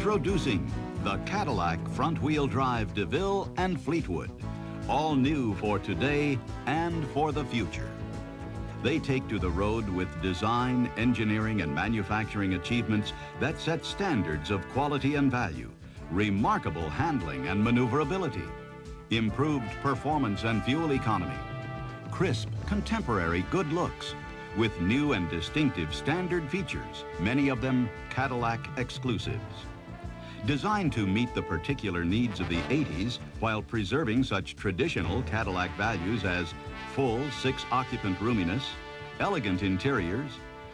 Introducing the Cadillac front-wheel drive DeVille and Fleetwood. All new for today and for the future. They take to the road with design, engineering, and manufacturing achievements that set standards of quality and value, remarkable handling and maneuverability, improved performance and fuel economy, crisp, contemporary good looks, with new and distinctive standard features, many of them Cadillac exclusives. Designed to meet the particular needs of the 80s while preserving such traditional Cadillac values as full 6-occupant roominess, elegant interiors,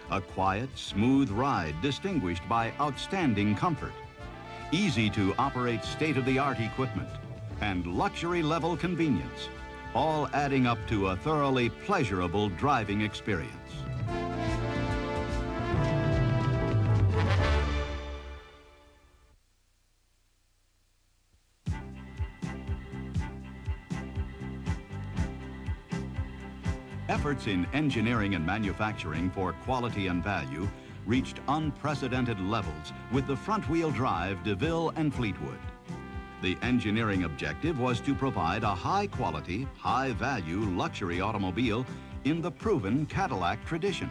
a quiet, smooth ride distinguished by outstanding comfort, easy to operate state-of-the-art equipment, and luxury-level convenience, all adding up to a thoroughly pleasurable driving experience. Efforts in engineering and manufacturing for quality and value reached unprecedented levels with the front-wheel drive DeVille and Fleetwood. The engineering objective was to provide a high-quality, high-value luxury automobile in the proven Cadillac tradition,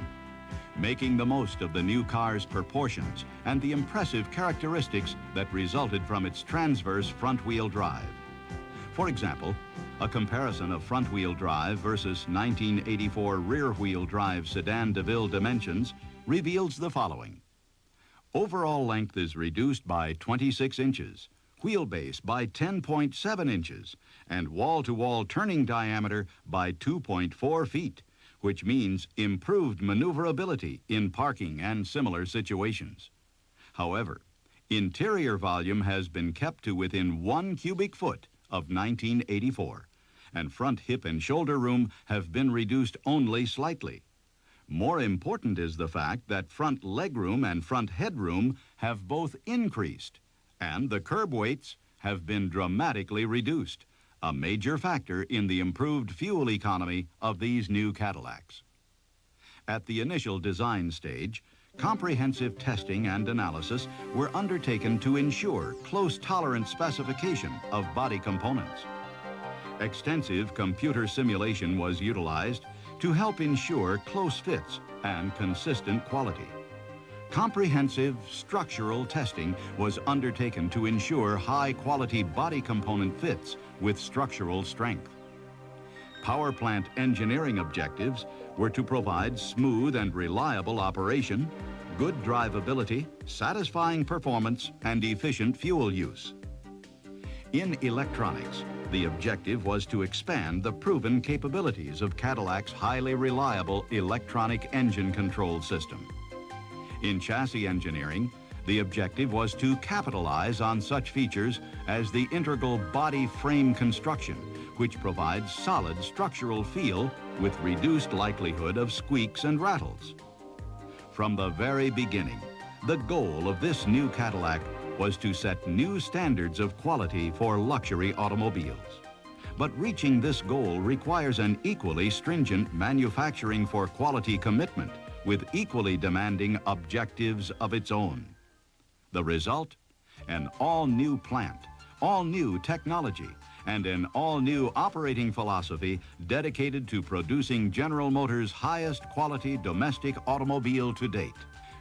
making the most of the new car's proportions and the impressive characteristics that resulted from its transverse front-wheel drive. For example, a comparison of front-wheel drive versus 1984 rear-wheel drive Sedan DeVille dimensions reveals the following. Overall length is reduced by 26 inches, wheelbase by 10.7 inches, and wall-to-wall turning diameter by 2.4 feet, which means improved maneuverability in parking and similar situations. However, interior volume has been kept to within 1 cubic foot of 1984, and front hip and shoulder room have been reduced only slightly. More important is the fact that front legroom and front headroom have both increased, and the curb weights have been dramatically reduced, a major factor in the improved fuel economy of these new Cadillacs. At the initial design stage, comprehensive testing and analysis were undertaken to ensure close tolerance specification of body components. Extensive computer simulation was utilized to help ensure close fits and consistent quality. Comprehensive structural testing was undertaken to ensure high-quality body component fits with structural strength. Power plant engineering objectives were to provide smooth and reliable operation, good drivability, satisfying performance, and efficient fuel use. In electronics, the objective was to expand the proven capabilities of Cadillac's highly reliable electronic engine control system. In chassis engineering, the objective was to capitalize on such features as the integral body frame construction, which provides solid structural feel with reduced likelihood of squeaks and rattles. From the very beginning, the goal of this new Cadillac was to set new standards of quality for luxury automobiles. But reaching this goal requires an equally stringent manufacturing for quality commitment with equally demanding objectives of its own. The result? An all-new plant, all-new technology, and an all-new operating philosophy dedicated to producing General Motors' highest quality domestic automobile to date.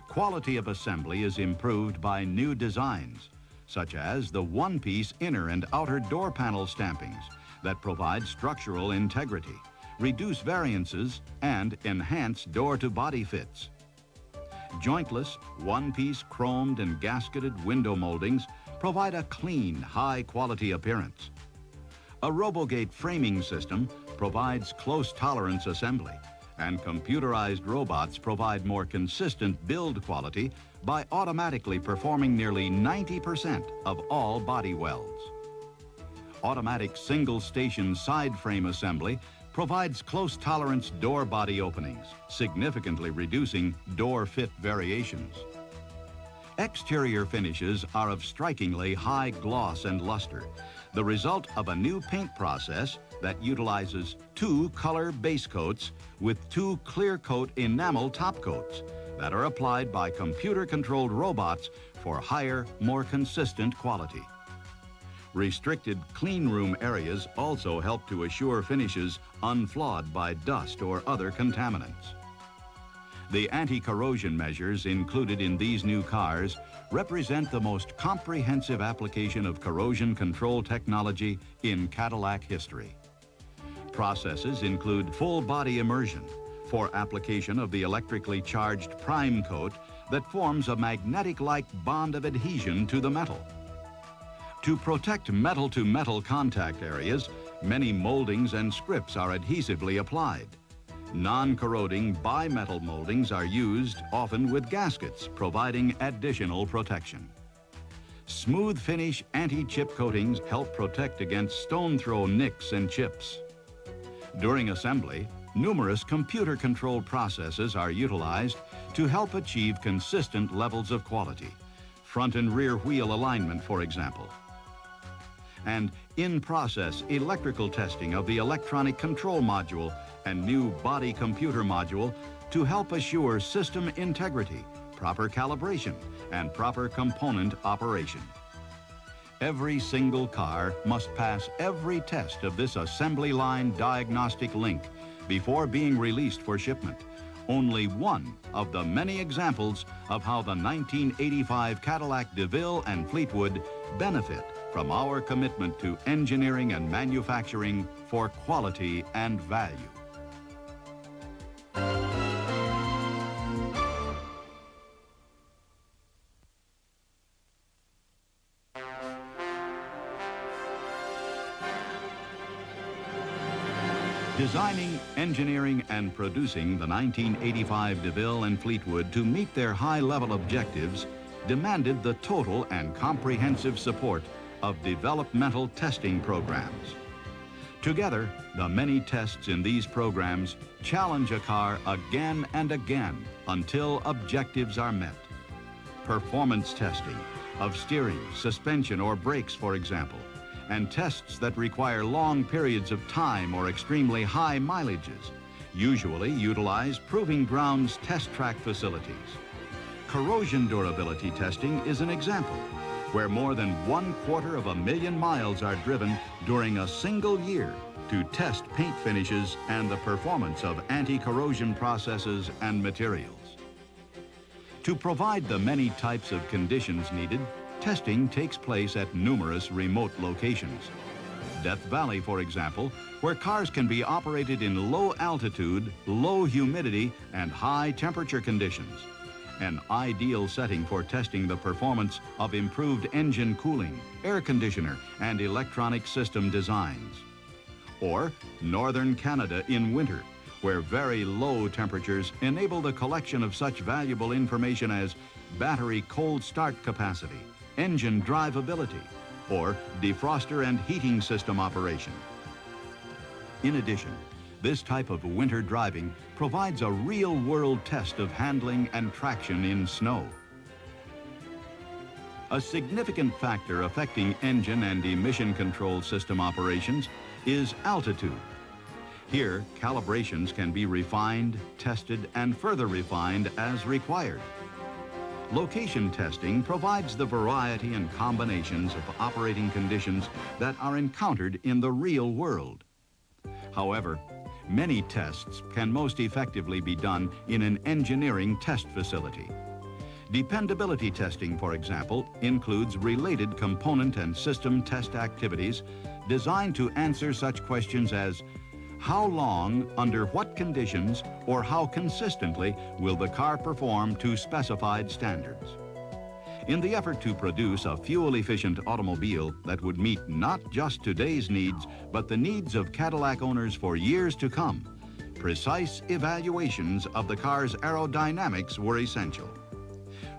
Quality of assembly is improved by new designs, such as the one-piece inner and outer door panel stampings that provide structural integrity, reduce variances, and enhance door-to-body fits. Jointless, one-piece chromed and gasketed window moldings provide a clean, high-quality appearance. A Robogate framing system provides close tolerance assembly, and computerized robots provide more consistent build quality by automatically performing nearly 90% of all body welds. Automatic single-station side frame assembly provides close tolerance door body openings, significantly reducing door fit variations. Exterior finishes are of strikingly high gloss and luster, the result of a new paint process that utilizes 2 color base coats with 2 clear coat enamel top coats, that are applied by computer-controlled robots for higher, more consistent quality. Restricted clean room areas also help to assure finishes unflawed by dust or other contaminants. The anti-corrosion measures included in these new cars represent the most comprehensive application of corrosion control technology in Cadillac history. Processes include full body immersion for application of the electrically charged prime coat that forms a magnetic-like bond of adhesion to the metal. To protect metal-to-metal contact areas, many moldings and scripts are adhesively applied. Non-corroding bimetal moldings are used, often with gaskets, providing additional protection. Smooth finish anti-chip coatings help protect against stone throw nicks and chips. During assembly, numerous computer-controlled processes are utilized to help achieve consistent levels of quality. Front and rear wheel alignment, for example. And in-process electrical testing of the electronic control module and new body computer module to help assure system integrity, proper calibration, and proper component operation. Every single car must pass every test of this assembly line diagnostic link before being released for shipment. Only one of the many examples of how the 1985 Cadillac Deville and Fleetwood benefit from our commitment to engineering and manufacturing for quality and value. Designing, engineering, and producing the 1985 DeVille and Fleetwood to meet their high-level objectives demanded the total and comprehensive support of developmental testing programs. Together, the many tests in these programs challenge a car again and again until objectives are met. Performance testing of steering, suspension, or brakes, for example, and tests that require long periods of time or extremely high mileages, usually utilize proving grounds test track facilities. Corrosion durability testing is an example, where more than 250,000 miles are driven during a single year to test paint finishes and the performance of anti-corrosion processes and materials. To provide the many types of conditions needed, testing takes place at numerous remote locations. Death Valley, for example, where cars can be operated in low altitude, low humidity, and high temperature conditions. An ideal setting for testing the performance of improved engine cooling, air conditioner, and electronic system designs. Or northern Canada in winter, where very low temperatures enable the collection of such valuable information as battery cold start capacity, engine drivability, or defroster and heating system operation. In addition, this type of winter driving provides a real-world test of handling and traction in snow. A significant factor affecting engine and emission control system operations is altitude. Here, calibrations can be refined, tested, and further refined as required. Location testing provides the variety and combinations of operating conditions that are encountered in the real world. However, many tests can most effectively be done in an engineering test facility. Dependability testing, for example, includes related component and system test activities designed to answer such questions as how long, under what conditions, or how consistently will the car perform to specified standards? In the effort to produce a fuel-efficient automobile that would meet not just today's needs, but the needs of Cadillac owners for years to come, precise evaluations of the car's aerodynamics were essential.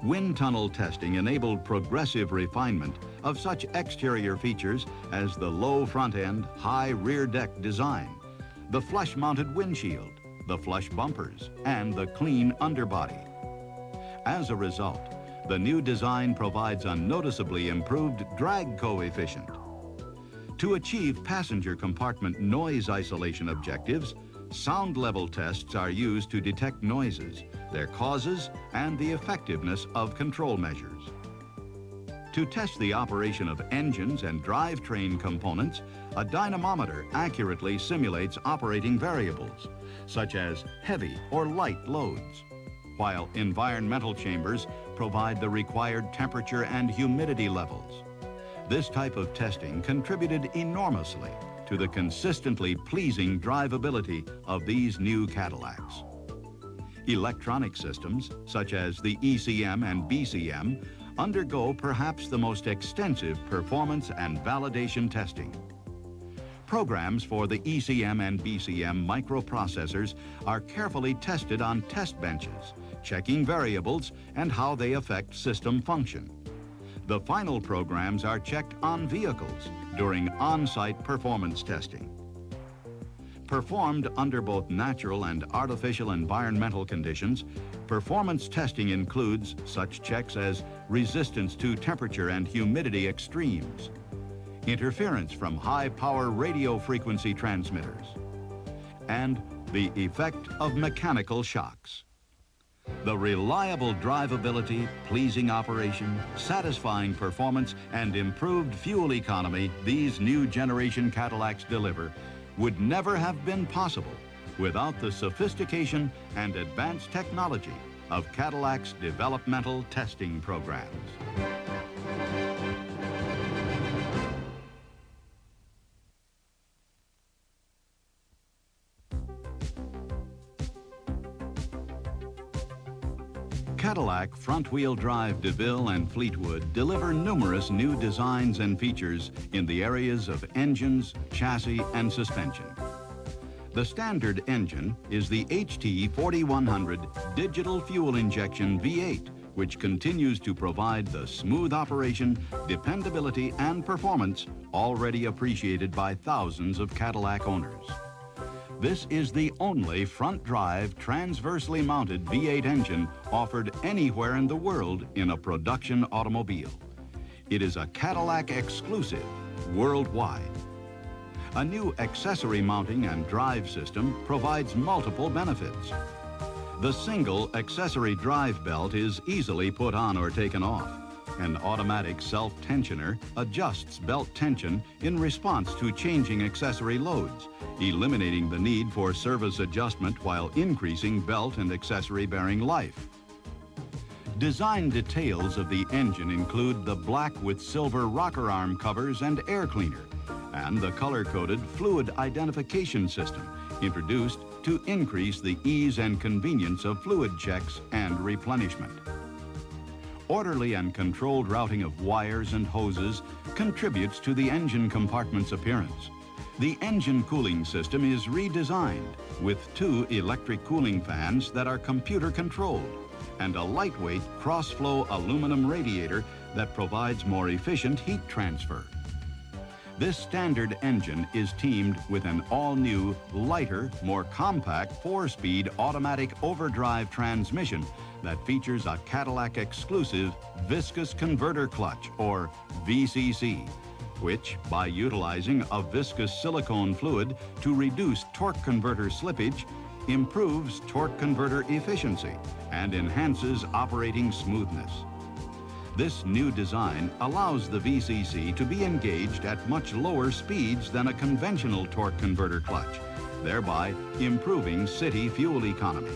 Wind tunnel testing enabled progressive refinement of such exterior features as the low front end, high rear deck design, the flush-mounted windshield, the flush bumpers, and the clean underbody. As a result, the new design provides a noticeably improved drag coefficient. To achieve passenger compartment noise isolation objectives, sound level tests are used to detect noises, their causes, and the effectiveness of control measures. To test the operation of engines and drivetrain components, a dynamometer accurately simulates operating variables, such as heavy or light loads, while environmental chambers provide the required temperature and humidity levels. This type of testing contributed enormously to the consistently pleasing drivability of these new Cadillacs. Electronic systems, such as the ECM and BCM, undergo perhaps the most extensive performance and validation testing. Programs for the ECM and BCM microprocessors are carefully tested on test benches, checking variables and how they affect system function. The final programs are checked on vehicles during on-site performance testing. Performed under both natural and artificial environmental conditions, performance testing includes such checks as resistance to temperature and humidity extremes, interference from high-power radio frequency transmitters, and the effect of mechanical shocks. The reliable drivability, pleasing operation, satisfying performance, and improved fuel economy these new generation Cadillacs deliver would never have been possible without the sophistication and advanced technology of Cadillac's developmental testing programs. Cadillac front-wheel drive DeVille and Fleetwood deliver numerous new designs and features in the areas of engines, chassis, and suspension. The standard engine is the HT 4100 digital fuel injection V8, which continues to provide the smooth operation, dependability, and performance already appreciated by thousands of Cadillac owners. This is the only front-drive, transversely mounted V8 engine offered anywhere in the world in a production automobile. It is a Cadillac exclusive worldwide. A new accessory mounting and drive system provides multiple benefits. The single accessory drive belt is easily put on or taken off. An automatic self-tensioner adjusts belt tension in response to changing accessory loads, eliminating the need for service adjustment while increasing belt and accessory bearing life. Design details of the engine include the black with silver rocker arm covers and air cleaner, and the color-coded fluid identification system introduced to increase the ease and convenience of fluid checks and replenishment. Orderly and controlled routing of wires and hoses contributes to the engine compartment's appearance. The engine cooling system is redesigned with 2 electric cooling fans that are computer controlled and a lightweight cross-flow aluminum radiator that provides more efficient heat transfer. This standard engine is teamed with an all-new, lighter, more compact 4-speed automatic overdrive transmission that features a Cadillac exclusive viscous converter clutch, or VCC, which, by utilizing a viscous silicone fluid to reduce torque converter slippage, improves torque converter efficiency and enhances operating smoothness. This new design allows the VCC to be engaged at much lower speeds than a conventional torque converter clutch, thereby improving city fuel economy.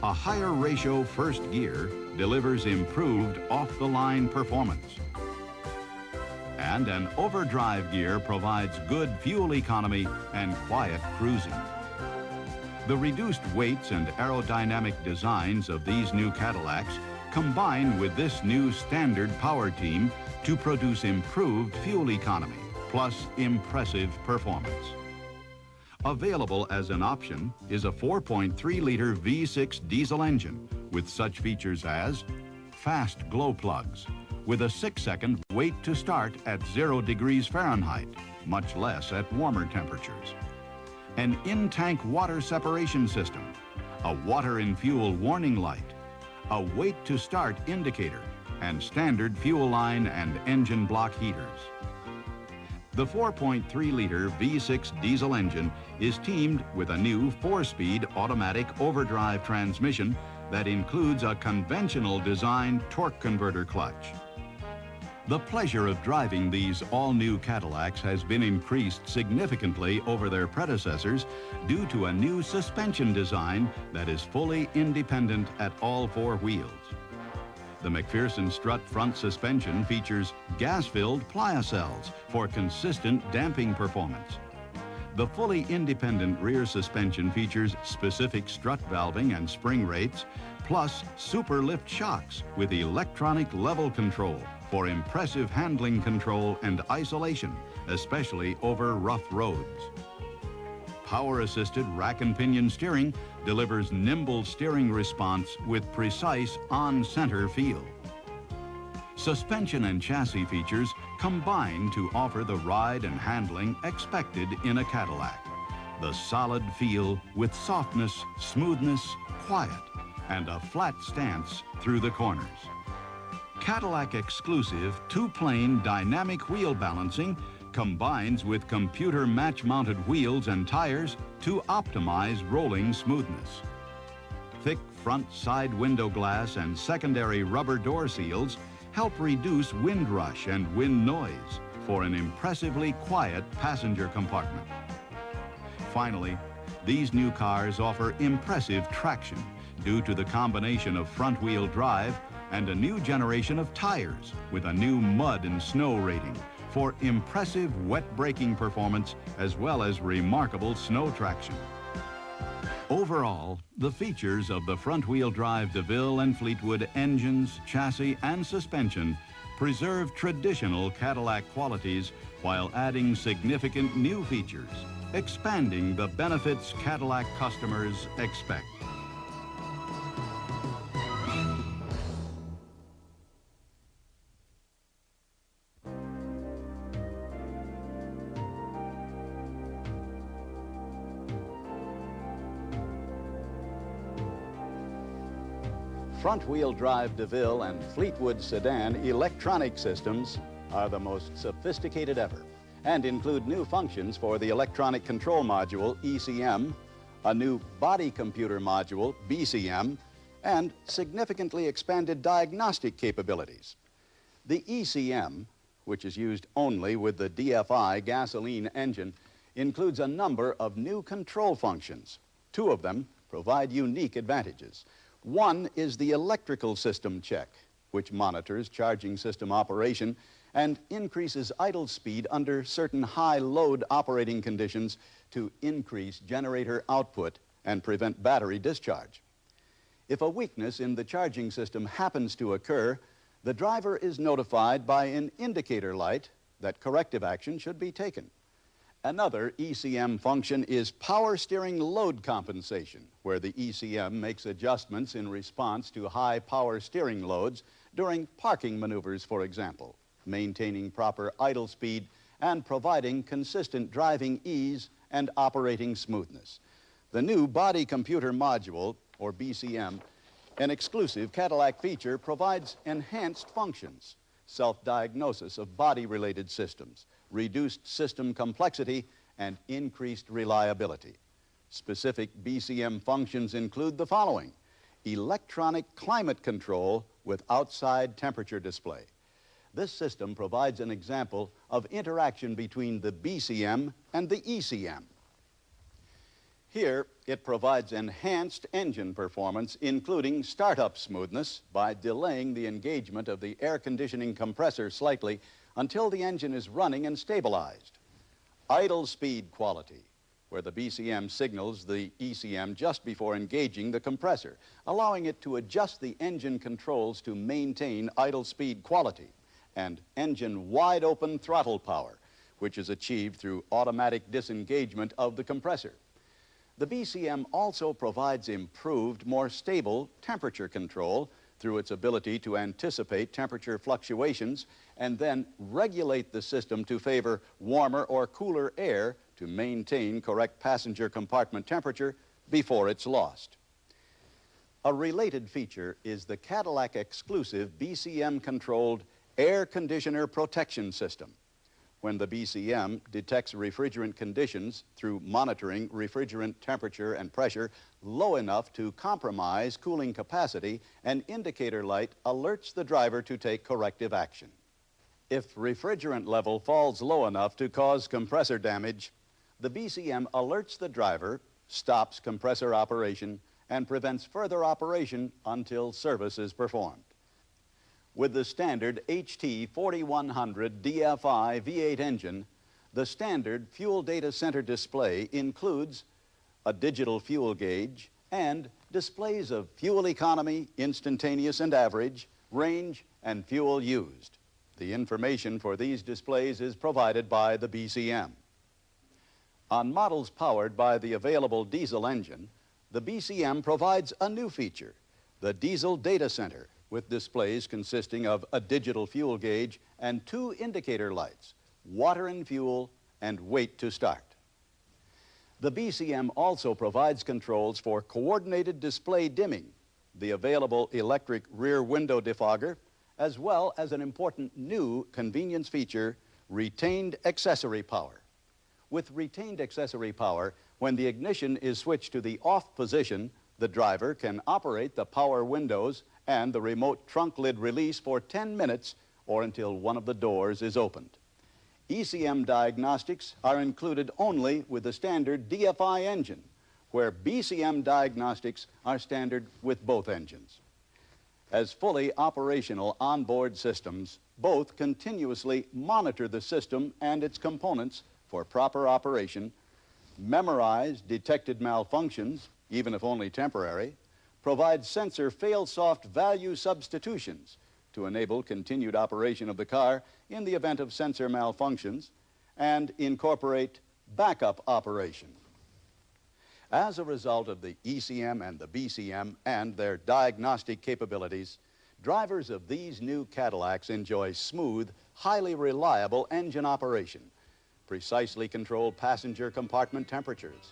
A higher ratio first gear delivers improved off-the-line performance. And an overdrive gear provides good fuel economy and quiet cruising. The reduced weights and aerodynamic designs of these new Cadillacs combine with this new standard power team to produce improved fuel economy, plus impressive performance. Available as an option is a 4.3-liter V6 diesel engine with such features as fast glow plugs, with a 6-second wait to start at 0 degrees Fahrenheit, much less at warmer temperatures. An in-tank water separation system, a water in fuel warning light, a wait to start indicator, and standard fuel line and engine block heaters. The 4.3-liter V6 diesel engine is teamed with a new 4-speed automatic overdrive transmission that includes a conventional design torque converter clutch. The pleasure of driving these all-new Cadillacs has been increased significantly over their predecessors due to a new suspension design that is fully independent at all four wheels. The McPherson strut front suspension features gas-filled plia cells for consistent damping performance. The fully independent rear suspension features specific strut valving and spring rates, plus super lift shocks with electronic level control for impressive handling control and isolation, especially over rough roads. Power-assisted rack and pinion steering delivers nimble steering response with precise on-center feel. Suspension and chassis features combine to offer the ride and handling expected in a Cadillac. The solid feel with softness, smoothness, quiet, and a flat stance through the corners. Cadillac exclusive two-plane dynamic wheel balancing combines with computer match-mounted wheels and tires to optimize rolling smoothness. Thick front side window glass and secondary rubber door seals help reduce wind rush and wind noise for an impressively quiet passenger compartment. Finally, these new cars offer impressive traction due to the combination of front-wheel drive and a new generation of tires with a new mud and snow rating for impressive wet braking performance as well as remarkable snow traction. Overall, the features of the front-wheel drive DeVille and Fleetwood engines, chassis, and suspension preserve traditional Cadillac qualities while adding significant new features, expanding the benefits Cadillac customers expect. Front-wheel drive DeVille and Fleetwood sedan electronic systems are the most sophisticated ever and include new functions for the electronic control module, ECM, a new body computer module, BCM, and significantly expanded diagnostic capabilities. The ECM, which is used only with the DFI gasoline engine, includes a number of new control functions. Two of them provide unique advantages. One is the electrical system check, which monitors charging system operation and increases idle speed under certain high load operating conditions to increase generator output and prevent battery discharge. If a weakness in the charging system happens to occur, the driver is notified by an indicator light that corrective action should be taken. Another ECM function is power steering load compensation, where the ECM makes adjustments in response to high power steering loads during parking maneuvers, for example, maintaining proper idle speed and providing consistent driving ease and operating smoothness. The new body computer module, or BCM, an exclusive Cadillac feature, provides enhanced functions, self-diagnosis of body-related systems, reduced system complexity, and increased reliability. Specific BCM functions include the following: electronic climate control with outside temperature display. This system provides an example of interaction between the BCM and the ECM. Here, it provides enhanced engine performance, including startup smoothness, by delaying the engagement of the air conditioning compressor slightly until the engine is running and stabilized. Idle speed quality, where the BCM signals the ECM just before engaging the compressor, allowing it to adjust the engine controls to maintain idle speed quality. And engine wide open throttle power, which is achieved through automatic disengagement of the compressor. The BCM also provides improved, more stable temperature control through its ability to anticipate temperature fluctuations and then regulate the system to favor warmer or cooler air to maintain correct passenger compartment temperature before it's lost. A related feature is the Cadillac exclusive BCM-controlled air conditioner protection system. when the BCM detects refrigerant conditions through monitoring refrigerant temperature and pressure low enough to compromise cooling capacity, an indicator light alerts the driver to take corrective action. If refrigerant level falls low enough to cause compressor damage, the BCM alerts the driver, stops compressor operation, and prevents further operation until service is performed. With the standard HT 4100 DFI V8 engine, the standard fuel data center display includes a digital fuel gauge and displays of fuel economy, instantaneous and average, range, and fuel used. The information for these displays is provided by the BCM. On models powered by the available diesel engine, the BCM provides a new feature, the Diesel Data Center, with displays consisting of a digital fuel gauge and 2 indicator lights, water and fuel, and wait to start. The BCM also provides controls for coordinated display dimming, the available electric rear window defogger, as well as an important new convenience feature, retained accessory power. With retained accessory power, when the ignition is switched to the off position, the driver can operate the power windows and the remote trunk lid release for 10 minutes or until one of the doors is opened. ECM diagnostics are included only with the standard DFI engine, where BCM diagnostics are standard with both engines. As fully operational onboard systems, both continuously monitor the system and its components for proper operation, memorize detected malfunctions, even if only temporary, provide sensor fail-soft value substitutions to enable continued operation of the car in the event of sensor malfunctions, and incorporate backup operation. As a result of the ECM and the BCM and their diagnostic capabilities, drivers of these new Cadillacs enjoy smooth, highly reliable engine operation, precisely controlled passenger compartment temperatures,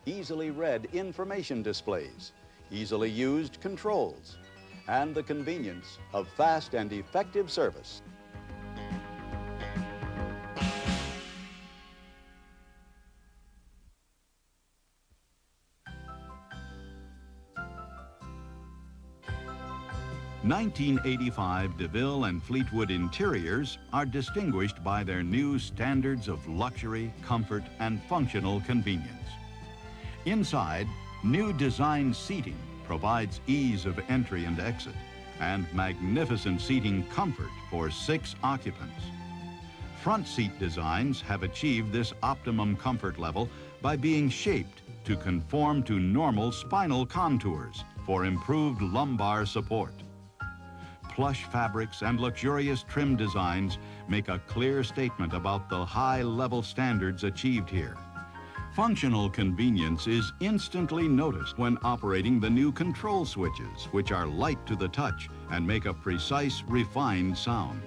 easily read information displays, easily used controls, and the convenience of fast and effective service. (1985) DeVille and Fleetwood interiors are distinguished by their new standards of luxury, comfort, and functional convenience. Inside, new design seating provides ease of entry and exit, and magnificent seating comfort for 6 occupants. Front seat designs have achieved this optimum comfort level by being shaped to conform to normal spinal contours for improved lumbar support. Plush fabrics and luxurious trim designs make a clear statement about the high-level standards achieved here. Functional convenience is instantly noticed when operating the new control switches, which are light to the touch and make a precise, refined sound.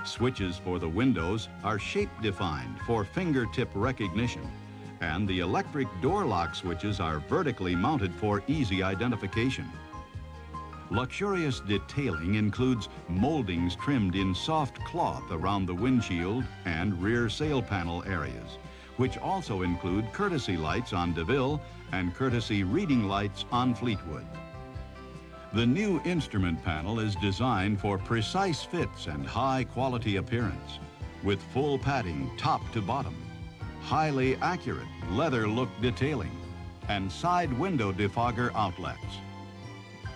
Switches for the windows are shape-defined for fingertip recognition, and the electric door lock switches are vertically mounted for easy identification. Luxurious detailing includes moldings trimmed in soft cloth around the windshield and rear sail panel areas, which also include courtesy lights on DeVille and courtesy reading lights on Fleetwood. The new instrument panel is designed for precise fits and high-quality appearance, with full padding top to bottom, highly accurate leather-look detailing, and side window defogger outlets.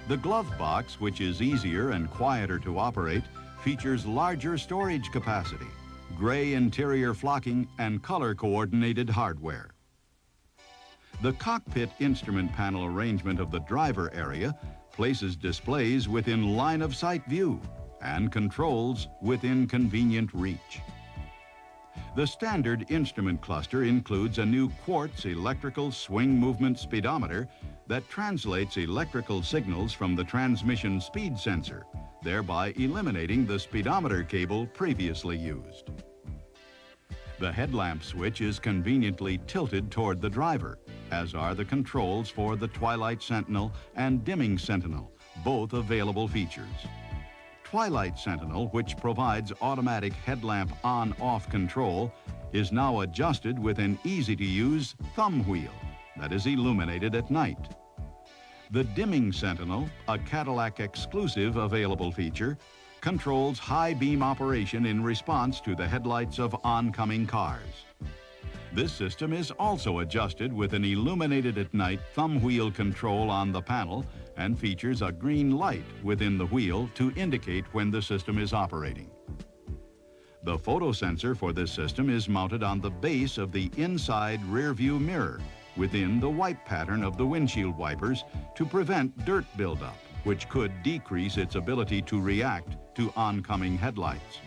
The glove box, which is easier and quieter to operate, features larger storage capacity, gray interior flocking, and color-coordinated hardware. The cockpit instrument panel arrangement of the driver area places displays within line-of-sight view and controls within convenient reach. The standard instrument cluster includes a new quartz electrical swing movement speedometer that translates electrical signals from the transmission speed sensor, thereby eliminating the speedometer cable previously used. The headlamp switch is conveniently tilted toward the driver, as are the controls for the Twilight Sentinel and Dimming Sentinel, both available features. Twilight Sentinel, which provides automatic headlamp on-off control, is now adjusted with an easy-to-use thumb wheel that is illuminated at night. The Dimming Sentinel, a Cadillac exclusive available feature, controls high beam operation in response to the headlights of oncoming cars. This system is also adjusted with an illuminated at night thumb wheel control on the panel and features a green light within the wheel to indicate when the system is operating. The photo sensor for this system is mounted on the base of the inside rear view mirror within the wipe pattern of the windshield wipers to prevent dirt buildup, which could decrease its ability to react to oncoming headlights.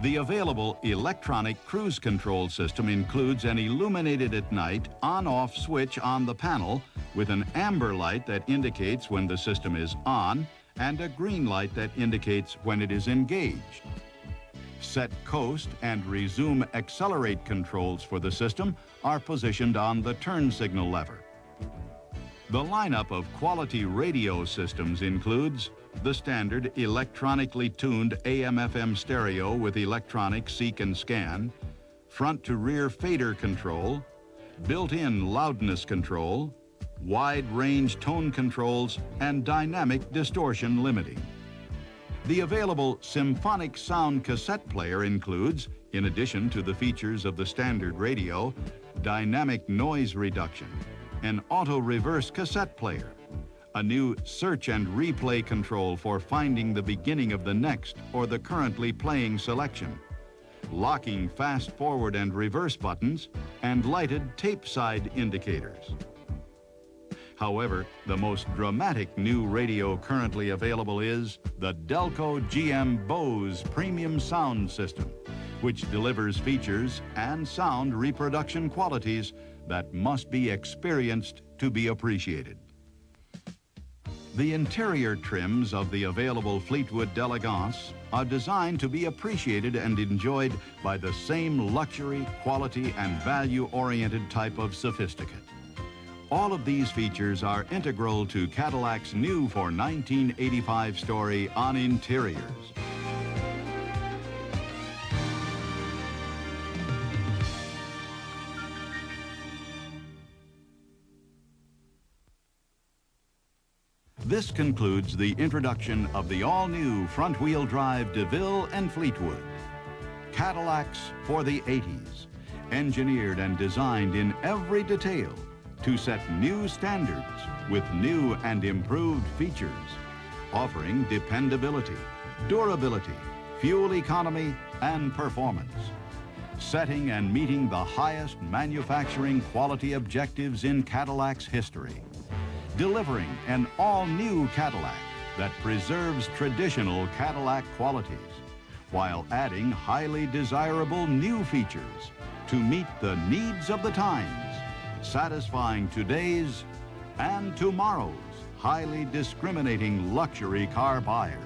The available electronic cruise control system includes an illuminated at night on-off switch on the panel with an amber light that indicates when the system is on and a green light that indicates when it is engaged. Set coast and resume accelerate controls for the system are positioned on the turn signal lever. The lineup of quality radio systems includes the standard electronically tuned AM/FM stereo with electronic seek and scan, front to rear fader control, built-in loudness control, wide range tone controls, and dynamic distortion limiting. The available symphonic sound cassette player includes, in addition to the features of the standard radio, dynamic noise reduction, an auto-reverse cassette player, a new search and replay control for finding the beginning of the next or the currently playing selection, locking fast forward and reverse buttons, and lighted tape side indicators. However, the most dramatic new radio currently available is the Delco GM Bose Premium Sound System, which delivers features and sound reproduction qualities that must be experienced to be appreciated. The interior trims of the available Fleetwood d'Elegance are designed to be appreciated and enjoyed by the same luxury, quality, and value-oriented type of sophisticate. All of these features are integral to Cadillac's new for 1985 story on interiors. This concludes the introduction of the all-new front-wheel drive DeVille and Fleetwood. Cadillacs for the 80s, engineered and designed in every detail to set new standards with new and improved features, offering dependability, durability, fuel economy, and performance, setting and meeting the highest manufacturing quality objectives in Cadillac's history, delivering an all-new Cadillac that preserves traditional Cadillac qualities while adding highly desirable new features to meet the needs of the times, satisfying today's and tomorrow's highly discriminating luxury car buyers.